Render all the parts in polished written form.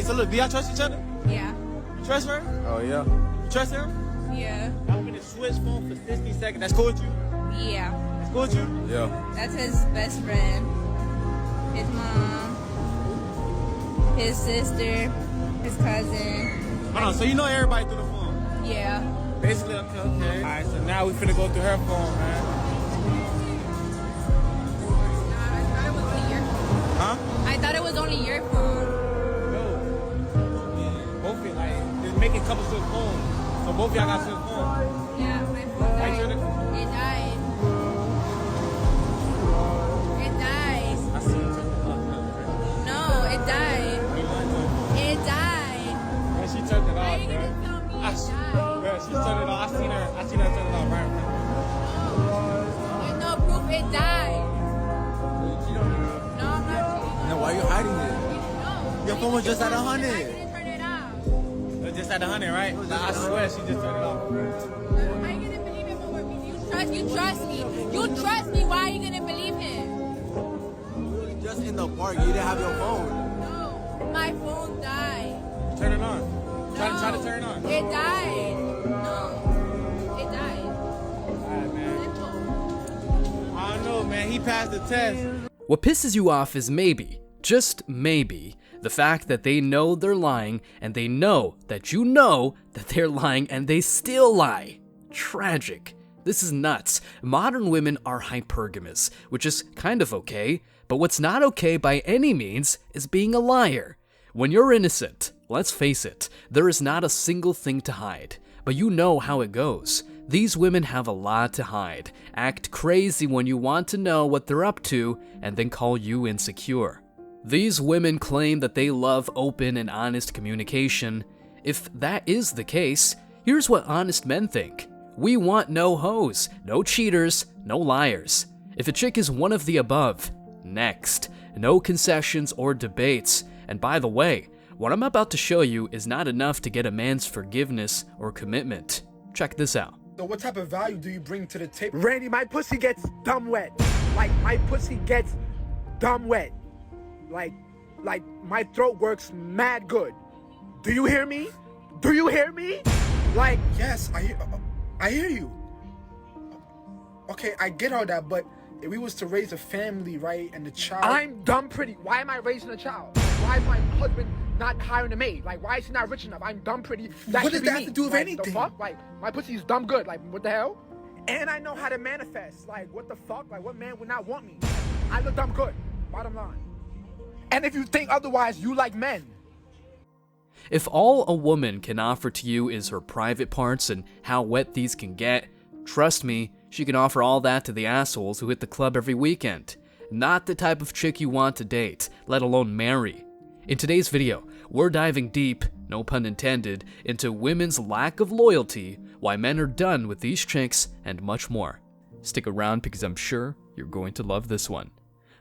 So look, do y'all trust each other? Yeah. Trust her? Oh, yeah. You trust him? Yeah. I'm gonna switch phone for 60 seconds. That's cool with you? Yeah. That's cool with you? Yeah. That's his best friend, his mom, his sister, his cousin. Hold on, so you know everybody through the phone? Yeah. Basically, okay. Alright, so now we finna go through her phone, man. Huh? I thought it was only your phone. No. Both of you, like, they're making couples to a phone. So both of y'all got to a phone. Yeah, my phone Why you died. trying to- It died. It died. I see you turn it off. No, it died. It died. Yeah, she turned it Why off, are you bro. gonna tell me I it s- died? Bro, she turned it off. I seen her turn it off, right? There's no proof it died. No, I'm not cheating. Now, why are you hiding it? No. Your phone was just at 100. I didn't turn it off. It was just at 100, right? Like, I swear she just turned it off. How are you gonna believe him over me? You trust me. You trust me. Why are you gonna believe him? You was just in the park. You didn't have your phone. No, my phone died. Turn it on. Try to No. turn it on. It died. No, it died. Alright, man. Simple. I don't know, man. He passed the test. What pisses you off is maybe, just maybe, the fact that they know they're lying and they know that they're lying and they still lie. Tragic. This is nuts. Modern women are hypergamous, which is kind of okay, but what's not okay by any means is being a liar. When you're innocent, let's face it, there is not a single thing to hide, but you know how it goes. These women have a lot to hide, act crazy when you want to know what they're up to, and then call you insecure. These women claim that they love open and honest communication. If that is the case, here's what honest men think. We want no hoes, no cheaters, no liars. If a chick is one of the above, next. No concessions or debates. And by the way, what I'm about to show you is not enough to get a man's forgiveness or commitment. Check this out. So what type of value do you bring to the table? Randy, my pussy gets dumb wet. Like, my pussy gets dumb wet. Like my throat works mad good. Do you hear me? Do you hear me? Like, yes, I hear you. Okay, I get all that, but if we was to raise a family, right, and the child... I'm dumb pretty. Why am I raising a child? Why is my husband not hiring a maid? Like, why is he not rich enough? I'm dumb pretty. What does that have to do with anything? The fuck? Like, my pussy is dumb good. Like, what the hell? And I know how to manifest. Like, what the fuck? Like, what man would not want me? I look dumb good. Bottom line. And if you think otherwise, you like men. If all a woman can offer to you is her private parts and how wet these can get, trust me, she can offer all that to the assholes who hit the club every weekend. Not the type of chick you want to date, let alone marry. In today's video, we're diving deep, no pun intended, into women's lack of loyalty, why men are done with these chicks, and much more. Stick around because I'm sure you're going to love this one.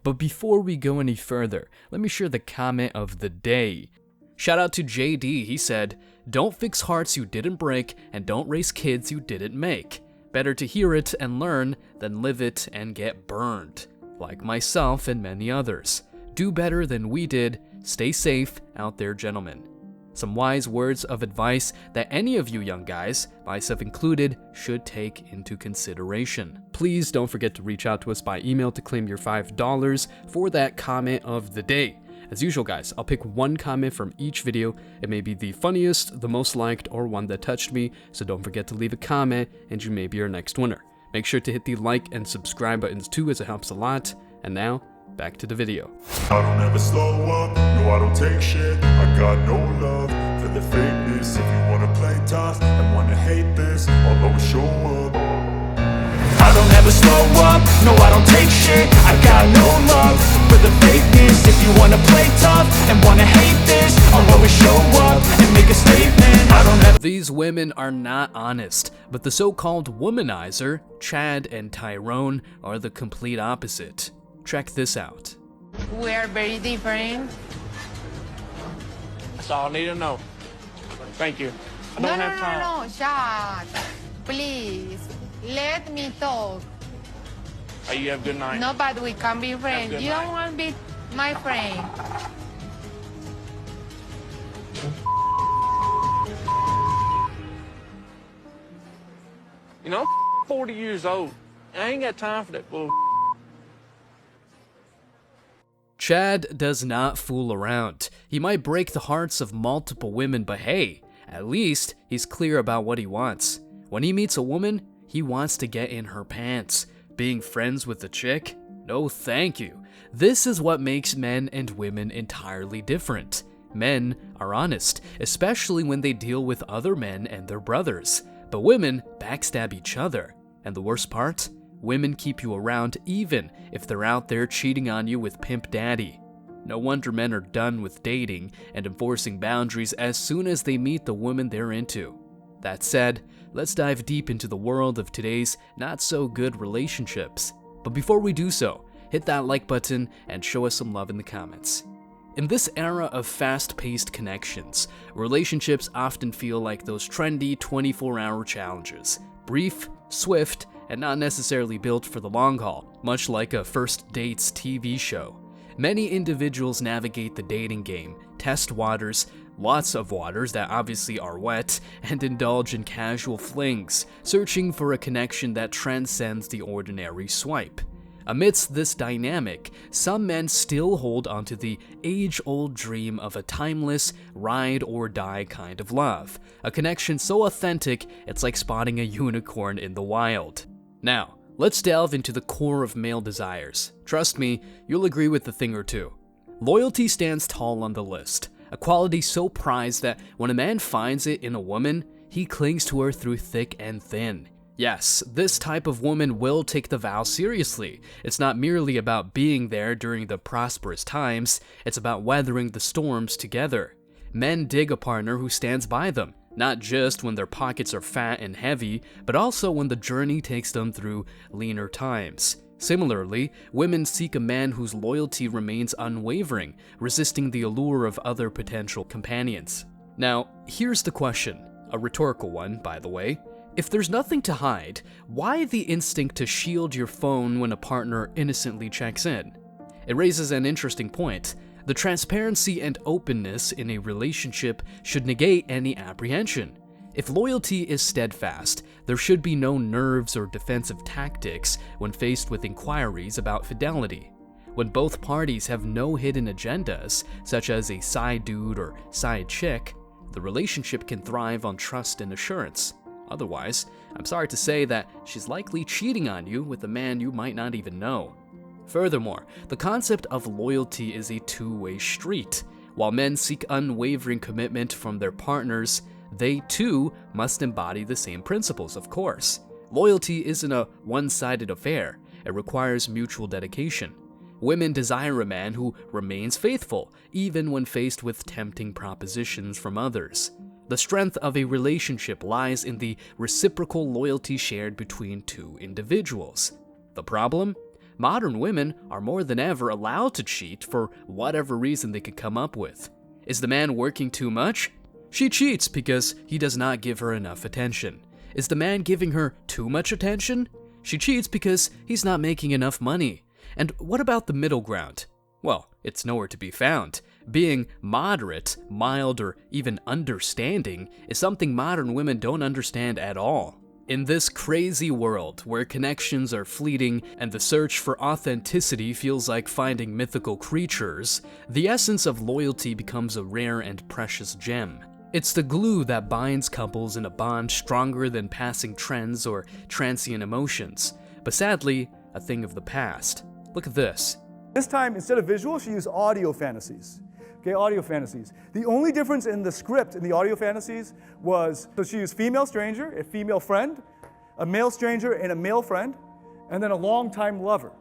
But before we go any further, let me share the comment of the day. Shout out to JD, he said, "Don't fix hearts you didn't break and don't raise kids you didn't make. Better to hear it and learn than live it and get burned. Like myself and many others. Do better than we did. Stay safe out there, gentlemen." Some wise words of advice that any of you young guys, myself included, should take into consideration. Please don't forget to reach out to us by email to claim your $5 for that comment of the day. As usual guys, I'll pick one comment from each video. It may be the funniest, the most liked, or one that touched me, so don't forget to leave a comment and you may be our next winner. Make sure to hit the like and subscribe buttons too, as it helps a lot. And now, back to the video. I don't ever slow up, no I don't take shit. I got no love for the fakeness. If you wanna play tough and wanna hate this, I'll always show up. I don't ever slow up, no I don't take shit. I got no love for the fakeness. If you wanna play tough and wanna hate this, I'll always show up and make a statement. I don't ever... These women are not honest, but the so-called womanizer, Chad and Tyrone, are the complete opposite. Check this out. We are very different. That's all I need to know. Thank you. I don't have time. No, Jack. Please, let me talk. Hey, you have a good night. No, but we can be friends. good You night. don't want to be my friend. You know, I'm 40 years old. I ain't got time for that bull. Chad does not fool around. He might break the hearts of multiple women, but hey, at least he's clear about what he wants. When he meets a woman, he wants to get in her pants. Being friends with a chick? No thank you. This is what makes men and women entirely different. Men are honest, especially when they deal with other men and their brothers. But women backstab each other. And the worst part? Women keep you around even if they're out there cheating on you with Pimp Daddy. No wonder men are done with dating and enforcing boundaries as soon as they meet the woman they're into. That said, let's dive deep into the world of today's not-so-good relationships. But before we do so, hit that like button and show us some love in the comments. In this era of fast-paced connections, relationships often feel like those trendy 24-hour challenges. Brief, swift, and not necessarily built for the long haul, much like a first dates TV show. Many individuals navigate the dating game, test waters, lots of waters that obviously are wet, and indulge in casual flings, searching for a connection that transcends the ordinary swipe. Amidst this dynamic, some men still hold onto the age-old dream of a timeless, ride-or-die kind of love, a connection so authentic it's like spotting a unicorn in the wild. Now, let's delve into the core of male desires. Trust me, you'll agree with a thing or two. Loyalty stands tall on the list, a quality so prized that when a man finds it in a woman, he clings to her through thick and thin. Yes, this type of woman will take the vow seriously. It's not merely about being there during the prosperous times, it's about weathering the storms together. Men dig a partner who stands by them, not just when their pockets are fat and heavy, but also when the journey takes them through leaner times. Similarly, women seek a man whose loyalty remains unwavering, resisting the allure of other potential companions. Now, here's the question, a rhetorical one, by the way. If there's nothing to hide, why the instinct to shield your phone when a partner innocently checks in? It raises an interesting point. The transparency and openness in a relationship should negate any apprehension. If loyalty is steadfast, there should be no nerves or defensive tactics when faced with inquiries about fidelity. When both parties have no hidden agendas, such as a side dude or side chick, the relationship can thrive on trust and assurance. Otherwise, I'm sorry to say that she's likely cheating on you with a man you might not even know. Furthermore, the concept of loyalty is a two-way street. While men seek unwavering commitment from their partners, they too must embody the same principles, of course. Loyalty isn't a one-sided affair. It requires mutual dedication. Women desire a man who remains faithful, even when faced with tempting propositions from others. The strength of a relationship lies in the reciprocal loyalty shared between two individuals. The problem? Modern women are more than ever allowed to cheat for whatever reason they could come up with. Is the man working too much? She cheats because he does not give her enough attention. Is the man giving her too much attention? She cheats because he's not making enough money. And what about the middle ground? Well, it's nowhere to be found. Being moderate, mild, or even understanding is something modern women don't understand at all. In this crazy world where connections are fleeting and the search for authenticity feels like finding mythical creatures, the essence of loyalty becomes a rare and precious gem. It's the glue that binds couples in a bond stronger than passing trends or transient emotions, but sadly, a thing of the past. Look at this. This time, instead of visual, she used audio fantasies. Okay, audio fantasies. The only difference in the script in the audio fantasies was, so she used female stranger, a female friend, a male stranger and a male friend, and then a longtime lover.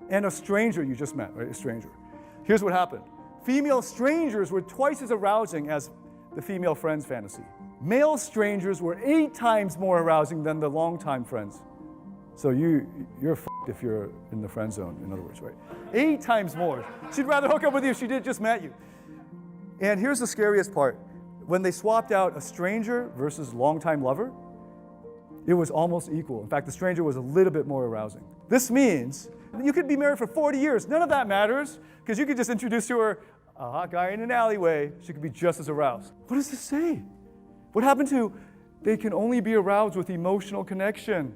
And a stranger you just met, right, a stranger. Here's what happened. Female strangers were twice as arousing as the female friends fantasy. Male strangers were 8 times more arousing than the longtime friends. So you're f***ed if you're in the friend zone, in other words, right? 8 times more. She'd rather hook up with you if she just met you. And here's the scariest part. When they swapped out a stranger versus longtime lover, it was almost equal. In fact, the stranger was a little bit more arousing. This means you could be married for 40 years. None of that matters, because you could just introduce to her a hot guy in an alleyway. She could be just as aroused. What does this say? What happened to They can only be aroused with emotional connection.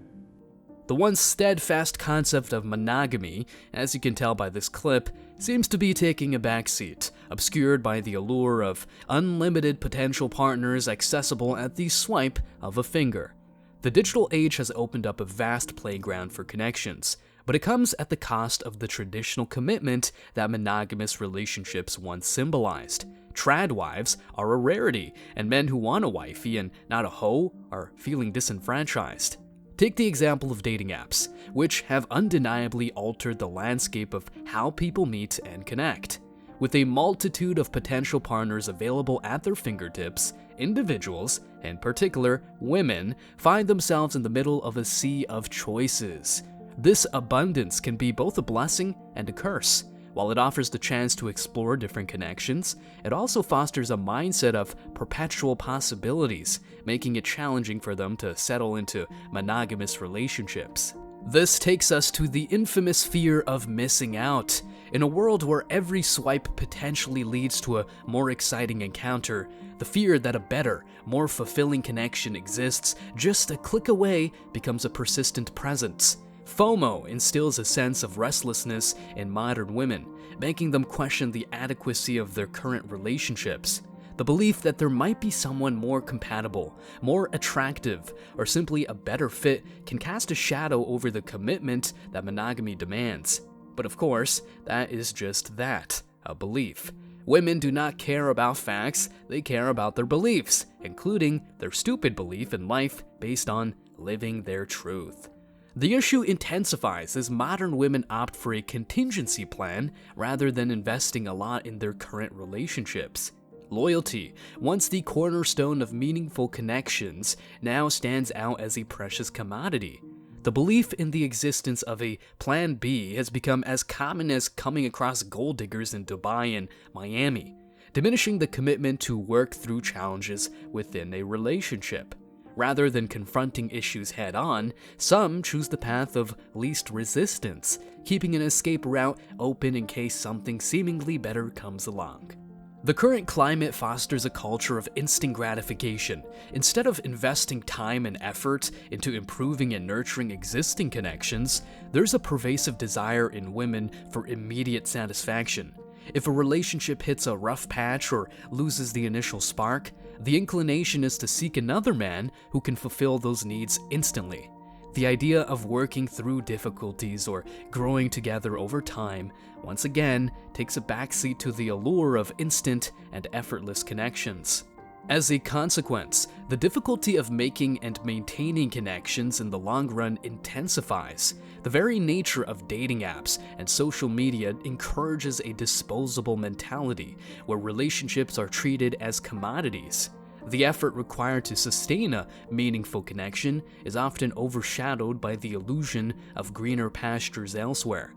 The once steadfast concept of monogamy, as you can tell by this clip, seems to be taking a backseat, obscured by the allure of unlimited potential partners accessible at the swipe of a finger. The digital age has opened up a vast playground for connections, but it comes at the cost of the traditional commitment that monogamous relationships once symbolized. Trad wives are a rarity, and men who want a wifey and not a hoe are feeling disenfranchised. Take the example of dating apps, which have undeniably altered the landscape of how people meet and connect. With a multitude of potential partners available at their fingertips, individuals, in particular women, find themselves in the middle of a sea of choices. This abundance can be both a blessing and a curse. While it offers the chance to explore different connections, it also fosters a mindset of perpetual possibilities, making it challenging for them to settle into monogamous relationships. This takes us to the infamous fear of missing out. In a world where every swipe potentially leads to a more exciting encounter, the fear that a better, more fulfilling connection exists just a click away becomes a persistent presence. FOMO instills a sense of restlessness in modern women, making them question the adequacy of their current relationships. The belief that there might be someone more compatible, more attractive, or simply a better fit can cast a shadow over the commitment that monogamy demands. But of course, that is just that, a belief. Women do not care about facts, they care about their beliefs, including their stupid belief in life based on living their truth. The issue intensifies as modern women opt for a contingency plan rather than investing a lot in their current relationships. Loyalty, once the cornerstone of meaningful connections, now stands out as a precious commodity. The belief in the existence of a Plan B has become as common as coming across gold diggers in Dubai and Miami, diminishing the commitment to work through challenges within a relationship. Rather than confronting issues head-on, some choose the path of least resistance, keeping an escape route open in case something seemingly better comes along. The current climate fosters a culture of instant gratification. Instead of investing time and effort into improving and nurturing existing connections, there's a pervasive desire in women for immediate satisfaction. If a relationship hits a rough patch or loses the initial spark, the inclination is to seek another man who can fulfill those needs instantly. The idea of working through difficulties or growing together over time, once again, takes a backseat to the allure of instant and effortless connections. As a consequence, the difficulty of making and maintaining connections in the long run intensifies. The very nature of dating apps and social media encourages a disposable mentality where relationships are treated as commodities. The effort required to sustain a meaningful connection is often overshadowed by the illusion of greener pastures elsewhere.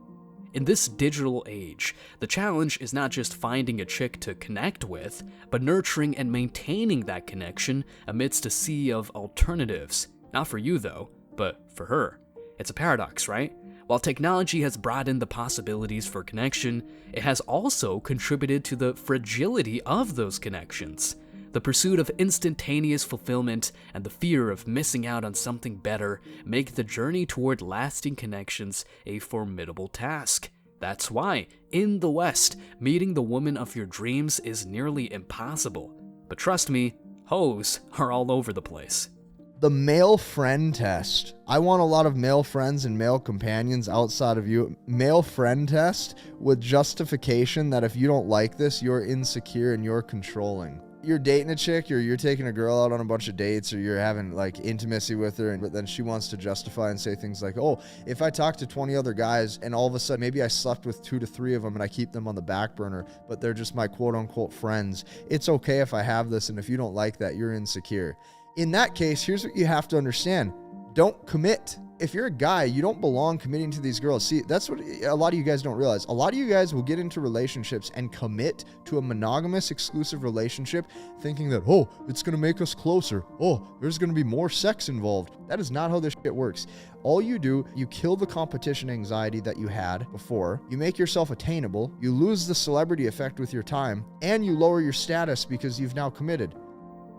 In this digital age, the challenge is not just finding a chick to connect with, but nurturing and maintaining that connection amidst a sea of alternatives. Not for you though, but for her. It's a paradox, right? While technology has broadened the possibilities for connection, it has also contributed to the fragility of those connections. The pursuit of instantaneous fulfillment and the fear of missing out on something better make the journey toward lasting connections a formidable task. That's why, in the West, meeting the woman of your dreams is nearly impossible. But trust me, hoes are all over the place. The male friend test. I want a lot of male friends and male companions outside of you. Male friend test with justification that if you don't like this, you're insecure and you're controlling. You're dating a chick, or you're taking a girl out on a bunch of dates, or you're having like intimacy with her, but then she wants to justify and say things like, oh, if I talk to 20 other guys and all of a sudden maybe I slept with 2 to 3 of them and I keep them on the back burner, but they're just my quote unquote friends, it's okay if I have this, and if you don't like that, you're insecure. In that case, here's what you have to understand. Don't commit. If you're a guy, you don't belong committing to these girls. See, that's what a lot of you guys don't realize. A lot of you guys will get into relationships and commit to a monogamous, exclusive relationship thinking that, oh, it's going to make us closer. Oh, there's going to be more sex involved. That is not how this shit works. All you do, you kill the competition anxiety that you had before. You make yourself attainable. You lose the celebrity effect with your time, and you lower your status because you've now committed.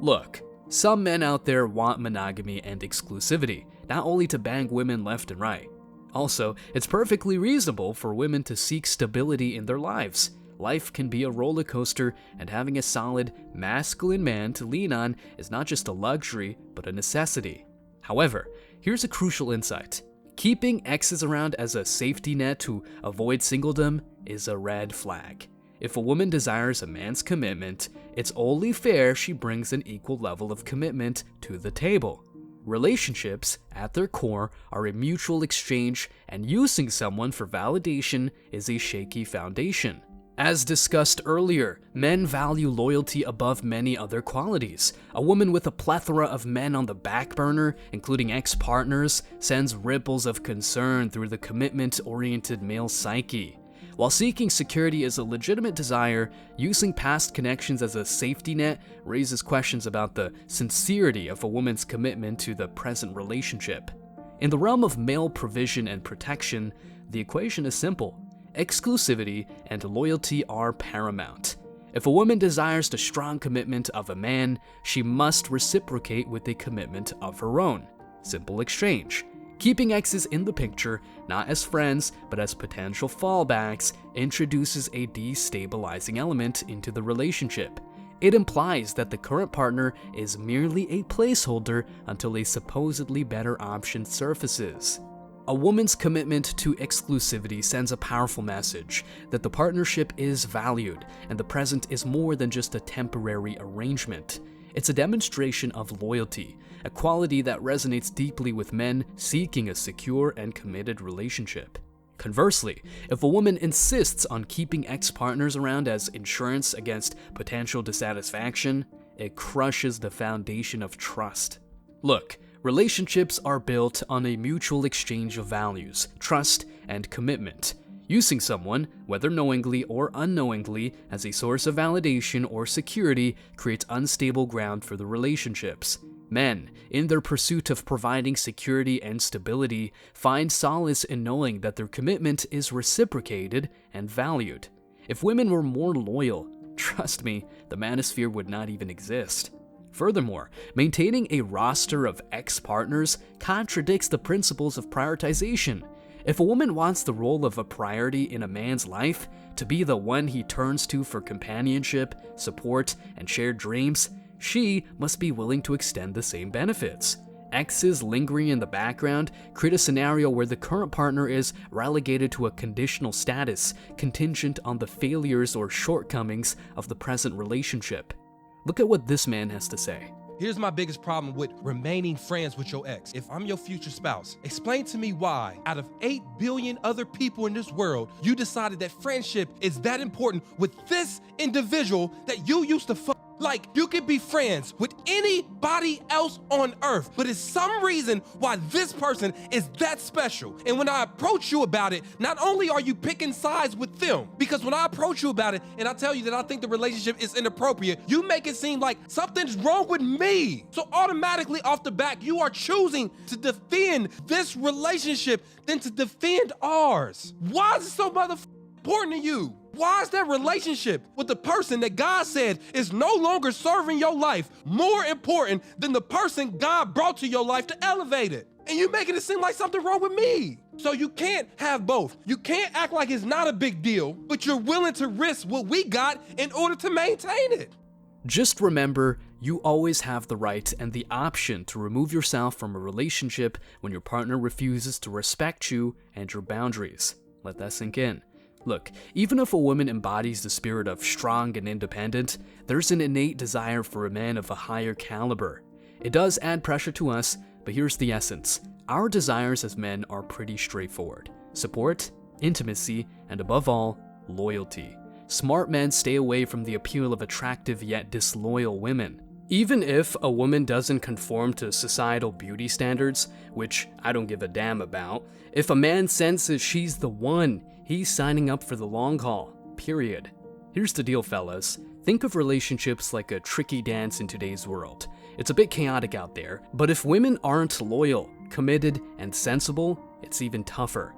Look, Some men out there want monogamy and exclusivity, not only to bang women left and right. Also, it's perfectly reasonable for women to seek stability in their lives. Life can be a roller coaster, and having a solid, masculine man to lean on is not just a luxury, but a necessity. However, here's a crucial insight. Keeping exes around as a safety net to avoid singledom is a red flag. If a woman desires a man's commitment, it's only fair she brings an equal level of commitment to the table. Relationships, at their core, are a mutual exchange, and using someone for validation is a shaky foundation. As discussed earlier, men value loyalty above many other qualities. A woman with a plethora of men on the back burner, including ex-partners, sends ripples of concern through the commitment-oriented male psyche. While seeking security is a legitimate desire, using past connections as a safety net raises questions about the sincerity of a woman's commitment to the present relationship. In the realm of male provision and protection, the equation is simple. Exclusivity and loyalty are paramount. If a woman desires the strong commitment of a man, she must reciprocate with a commitment of her own. Simple exchange. Keeping exes in the picture, not as friends, but as potential fallbacks, introduces a destabilizing element into the relationship. It implies that the current partner is merely a placeholder until a supposedly better option surfaces. A woman's commitment to exclusivity sends a powerful message that the partnership is valued and the present is more than just a temporary arrangement. It's a demonstration of loyalty, a quality that resonates deeply with men seeking a secure and committed relationship. Conversely, if a woman insists on keeping ex-partners around as insurance against potential dissatisfaction, it crushes the foundation of trust. Look, relationships are built on a mutual exchange of values, trust, and commitment. Using someone, whether knowingly or unknowingly, as a source of validation or security creates unstable ground for the relationships. Men, in their pursuit of providing security and stability, find solace in knowing that their commitment is reciprocated and valued. If women were more loyal, trust me, the manosphere would not even exist. Furthermore, maintaining a roster of ex-partners contradicts the principles of prioritization. If a woman wants the role of a priority in a man's life, to be the one he turns to for companionship, support, and shared dreams, she must be willing to extend the same benefits. Exes lingering in the background create a scenario where the current partner is relegated to a conditional status, contingent on the failures or shortcomings of the present relationship. Look at what this man has to say. Here's my biggest problem with remaining friends with your ex. If I'm your future spouse, explain to me why, out of 8 billion other people in this world, you decided that friendship is that important with this individual that you used to fuck. Like, you could be friends with anybody else on earth, but it's some reason why this person is that special. And when I approach you about it, not only are you picking sides with them, because when I approach you about it and I tell you that I think the relationship is inappropriate, you make it seem like something's wrong with me. So automatically off the bat, you are choosing to defend this relationship than to defend ours. Why is it so important to you? Why is that relationship with the person that God said is no longer serving your life more important than the person God brought to your life to elevate it? And you making it seem like something wrong with me. So you can't have both. You can't act like it's not a big deal, but you're willing to risk what we got in order to maintain it. Just remember, you always have the right and the option to remove yourself from a relationship when your partner refuses to respect you and your boundaries. Let that sink in. Look, even if a woman embodies the spirit of strong and independent, there's an innate desire for a man of a higher caliber. It does add pressure to us, but here's the essence. Our desires as men are pretty straightforward. Support, intimacy, and above all, loyalty. Smart men stay away from the appeal of attractive yet disloyal women. Even if a woman doesn't conform to societal beauty standards, which I don't give a damn about, if a man senses she's the one, he's signing up for the long haul, period. Here's the deal, fellas. Think of relationships like a tricky dance in today's world. It's a bit chaotic out there, but if women aren't loyal, committed, and sensible, it's even tougher.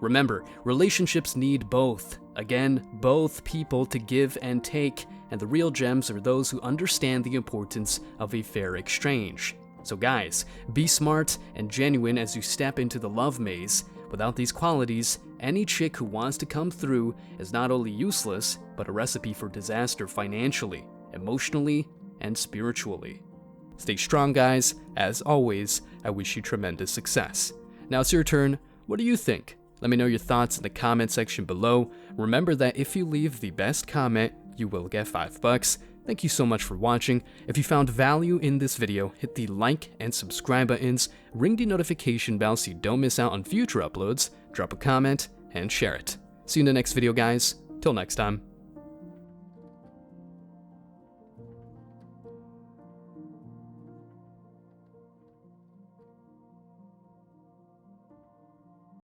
Remember, relationships need both. Again, both people to give and take, and the real gems are those who understand the importance of a fair exchange. So guys, be smart and genuine as you step into the love maze. Without these qualities, any chick who wants to come through is not only useless, but a recipe for disaster financially, emotionally, and spiritually. Stay strong, guys. As always, I wish you tremendous success. Now it's your turn. What do you think? Let me know your thoughts in the comment section below. Remember that if you leave the best comment, you will get $5. Thank you so much for watching. If you found value in this video, hit the like and subscribe buttons, ring the notification bell so you don't miss out on future uploads, drop a comment, and share it. See you in the next video, guys. Till next time.